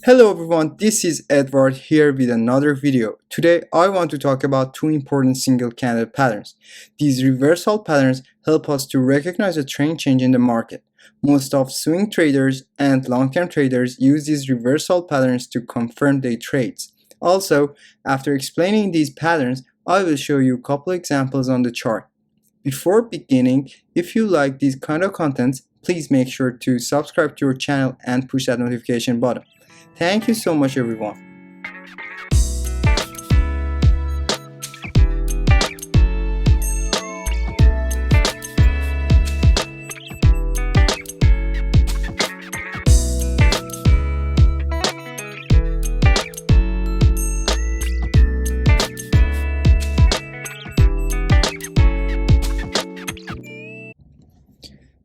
Hello everyone, this is Edward here with another video. Today I want to talk about two important single candle patterns. These reversal patterns help us to recognize a trend change in the market. Most of swing traders and long-term traders use these reversal patterns to confirm their trades. Also, after explaining these patterns, I will show you a couple examples on the chart. Before beginning, if you like these kind of contents, please make sure to subscribe to our channel and push that notification button. Thank you so much everyone.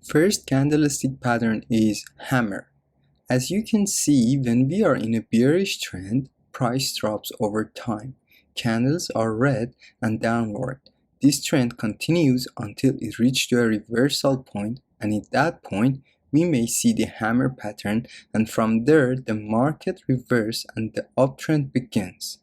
First candlestick pattern is hammer. As you can see, when we are in a bearish trend, price drops over time. Candles are red and downward. This trend continues until it reaches to a reversal point, and at that point, we may see the hammer pattern, and from there, the market reverses and the uptrend begins.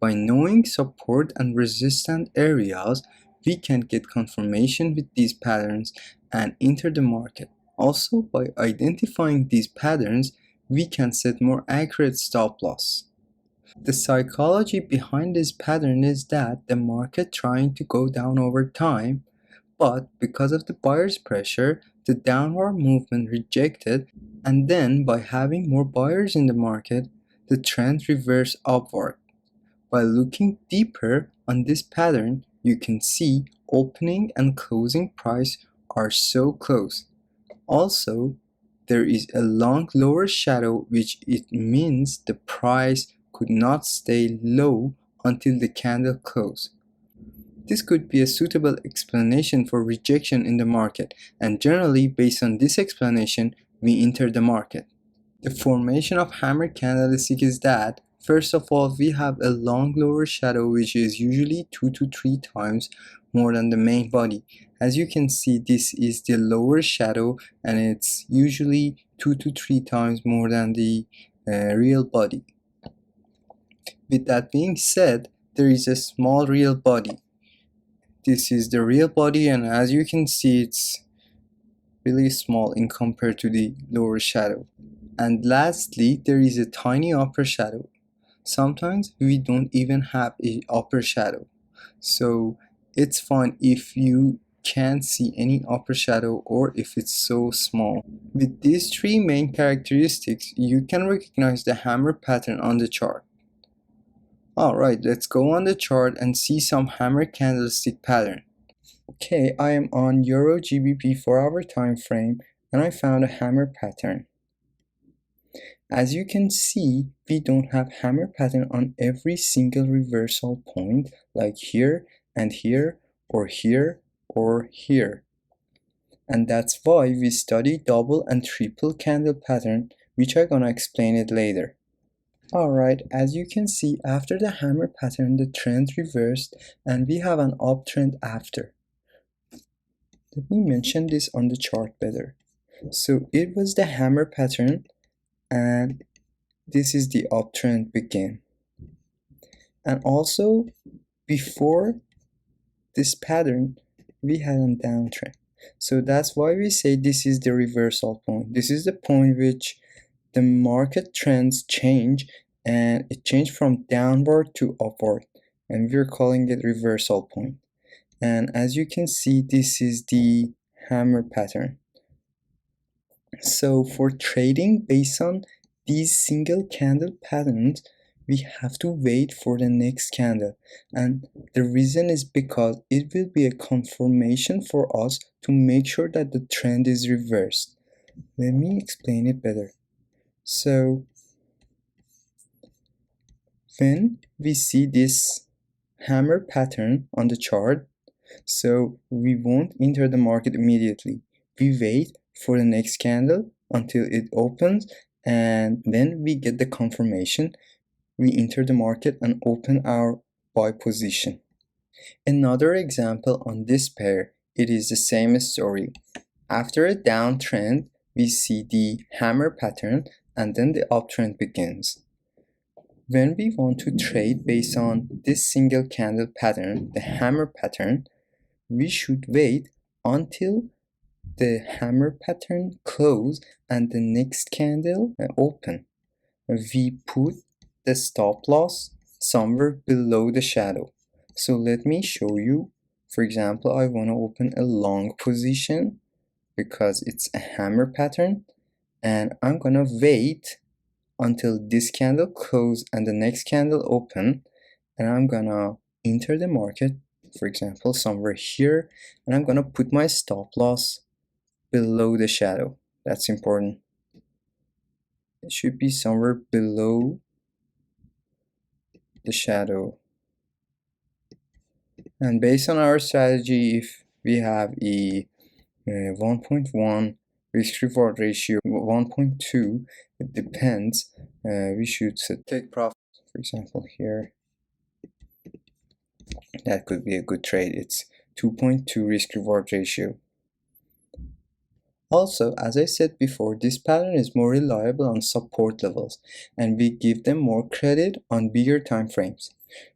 By knowing support and resistance areas, we can get confirmation with these patterns and enter the market. Also, by identifying these patterns, we can set more accurate stop loss. The psychology behind this pattern is that the market trying to go down over time, but because of the buyer's pressure, the downward movement rejected, and then by having more buyers in the market, the trend reversed upward. By looking deeper on this pattern, you can see opening and closing price are so close. Also, there is a long lower shadow, which it means the price could not stay low until the candle closed. This could be a suitable explanation for rejection in the market, and generally based on this explanation, we enter the market. The formation of hammer candlestick is that, first of all, we have a long lower shadow which is usually 2 to 3 times more than the main body. As you can see, this is the lower shadow and it's usually 2 to 3 times more than the real body. With that being said, there is a small real body. This is the real body, and as you can see, it's really small in compared to the lower shadow. And lastly, there is a tiny upper shadow. Sometimes we don't even have an upper shadow. So it's fine if you can't see any upper shadow or if it's so small. With these three main characteristics, you can recognize the hammer pattern on the chart. Alright, let's go on the chart and see some hammer candlestick pattern. Okay, I am on Euro GBP 4-hour time frame and I found a hammer pattern. As you can see, we don't have hammer pattern on every single reversal point like here and here or here or here. And that's why we study double and triple candle pattern, which I'm gonna explain it later. Alright, as you can see, after the hammer pattern, the trend reversed and we have an uptrend after. Let me mention this on the chart better. So it was the hammer pattern and this is the uptrend begin. And also before this pattern, we had a downtrend. So that's why we say this is the reversal point. This is the point which the market trends change, and it changed from downward to upward, and we're calling it reversal point. And as you can see, this is the hammer pattern. So for trading based on these single candle patterns, we have to wait for the next candle, and the reason is because it will be a confirmation for us to make sure that the trend is reversed. Let me explain it better. So when we see this hammer pattern on the chart, so we won't enter the market immediately. We wait for the next candle until it opens, and then we get the confirmation. We enter the market and open our buy position. Another example on this pair, it is the same story. After a downtrend, we see the hammer pattern, and then the uptrend begins. When we want to trade based on this single candle pattern, the hammer pattern, we should wait until the hammer pattern close and the next candle open. We put the stop loss somewhere below the shadow. So let me show you. For example, I want to open a long position because it's a hammer pattern, and I'm gonna wait until this candle close and the next candle open, and I'm gonna enter the market, for example somewhere here, and I'm gonna put my stop loss below the shadow. That's important. It should be somewhere below the shadow. And based on our strategy, if we have a 1.1 risk reward ratio, 1.2, it depends, we should take profit. For example here, that could be a good trade. It's 2.2 risk reward ratio. Also, as I said before, this pattern is more reliable on support levels, and we give them more credit on bigger time frames.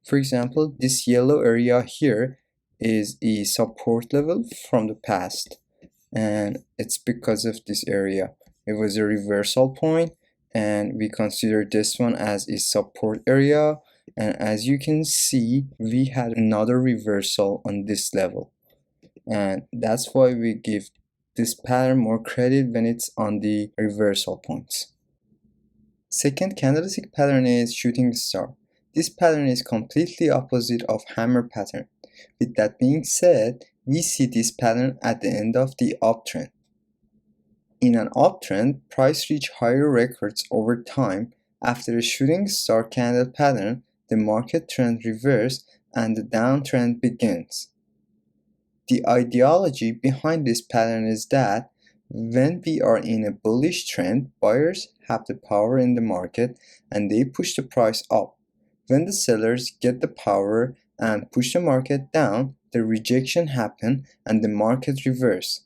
For example, this yellow area here is a support level from the past, and it's because of this area. It was a reversal point, and we consider this one as a support area, and as you can see, we had another reversal on this level, and that's why we give this pattern more credit when it's on the reversal points. Second candlestick pattern is shooting star. This pattern is completely opposite of hammer pattern. With that being said, we see this pattern at the end of the uptrend. In an uptrend, price reach higher records over time. After a shooting star candle pattern, the market trend reverses and the downtrend begins. The ideology behind this pattern is that when we are in a bullish trend, buyers have the power in the market and they push the price up. When the sellers get the power and push the market down, the rejection happens and the market reverses.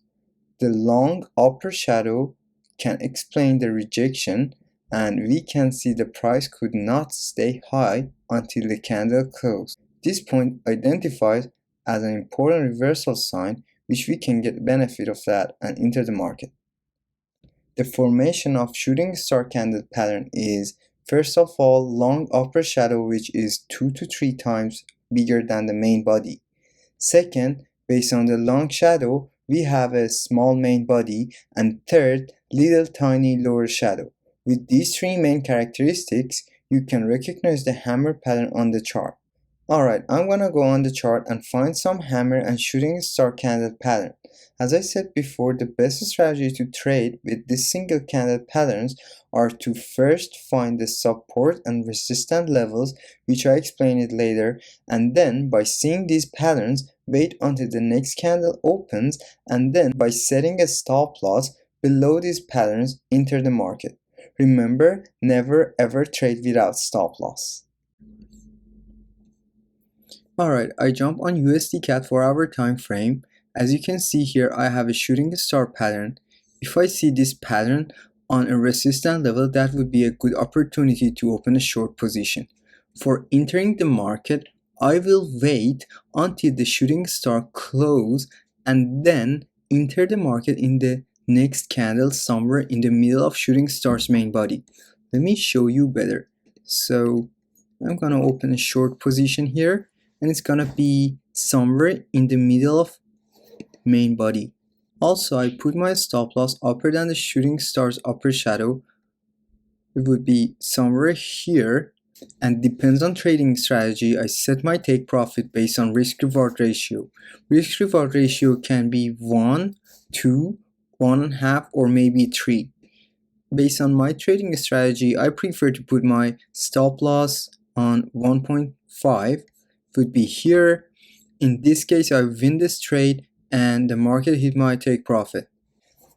The long upper shadow can explain the rejection, and we can see the price could not stay high until the candle closed. This point identifies as an important reversal sign, which we can get benefit of that and enter the market. The formation of shooting star candle pattern is, first of all, long upper shadow, which is 2 to 3 times bigger than the main body. Second, based on the long shadow, we have a small main body, and third, little tiny lower shadow. With these three main characteristics, you can recognize the hammer pattern on the chart. Alright, I'm gonna go on the chart and find some hammer and shooting star candle pattern. As I said before, the best strategy to trade with these single candle patterns are to first find the support and resistance levels, which I explain it later, and then by seeing these patterns, wait until the next candle opens, and then by setting a stop loss below these patterns, enter the market. Remember, never ever trade without stop loss. Alright, I jump on USD CAD 4-hour time frame. As you can see here, I have a shooting star pattern. If I see this pattern on a resistance level, that would be a good opportunity to open a short position. For entering the market, I will wait until the shooting star close and then enter the market in the next candle somewhere in the middle of shooting star's main body. Let me show you better. So I'm gonna open a short position here, and it's gonna be somewhere in the middle of main body. Also, I put my stop loss upper than the shooting star's upper shadow. It would be somewhere here, and depends on trading strategy. I set my take profit based on risk reward ratio. Risk reward ratio can be 1, 2, 1.5, or maybe 3. Based on my trading strategy, I prefer to put my stop loss on 1.5. Would be here. In this case, I win this trade and the market hit my take profit.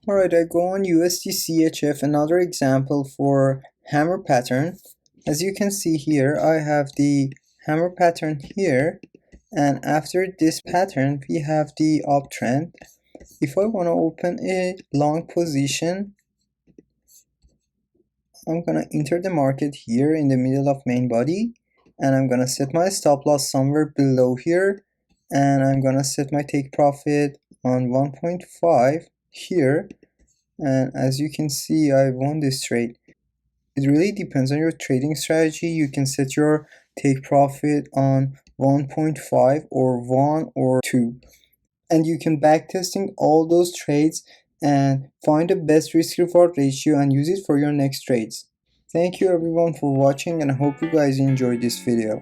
Alright, I go on USD CHF, another example for hammer pattern. As you can see here, I have the hammer pattern here, and after this pattern, we have the uptrend. If I want to open a long position, I'm gonna enter the market here in the middle of main body, and I'm gonna set my stop loss somewhere below here, and I'm gonna set my take profit on 1.5 here. And as you can see, I won this trade. It really depends on your trading strategy. You can set your take profit on 1.5 or 1 or 2, and you can backtesting all those trades and find the best risk reward ratio and use it for your next trades. Thank you everyone for watching, and I hope you guys enjoyed this video.